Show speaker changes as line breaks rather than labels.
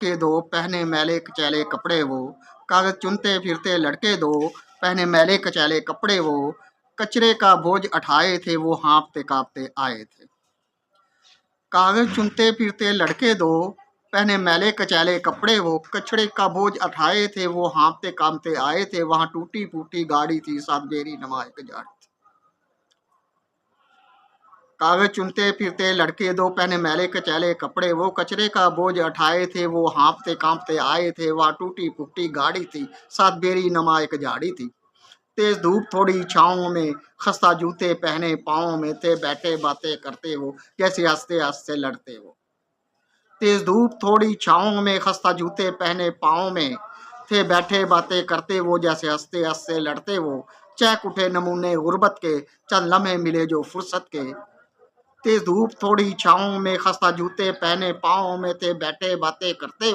के दो पहने मैले कचैले कपड़े वो, कागज चुनते फिरते लड़के दो पहने मैले कचैले कपड़े वो, कचरे का बोझ उठाए थे वो हाँफते कांपते आए थे। कागज चुनते फिरते लड़के दो पहने मैले कचैले कपड़े वो, कचरे का बोझ उठाए थे वो हाँफते कांपते आए थे। वहां टूटी फूटी गाड़ी थी, साथ बेरी नमा एक झाड़ी थी। कागज चुनते फिरते लड़के दो पहने मैले कचैले कपड़े वो, कचरे का बोझ उठाए थे वो हाँफते कांपते आए थे। वहां टूटी फूटी गाड़ी थी, साथ बेरी नमा एक झाड़ी थी। तेज धूप थोड़ी छाँव में, खस्ता जूते पहने पाँव में थे, बैठे बातें करते वो जैसे हंसते हंसते लड़ते वो। तेज धूप थोड़ी छाँव में, खस्ता जूते पहने पाँव में थे, बैठे बातें करते वो जैसे हंसते हंसते लड़ते वो। चहक उठे नमूने गुर्बत के, चंद लम्हे मिले जो फुर्सत के। तेज धूप थोड़ी छाँव में, खस्ता जूते पहने पाँव में थे, बैठे बातें करते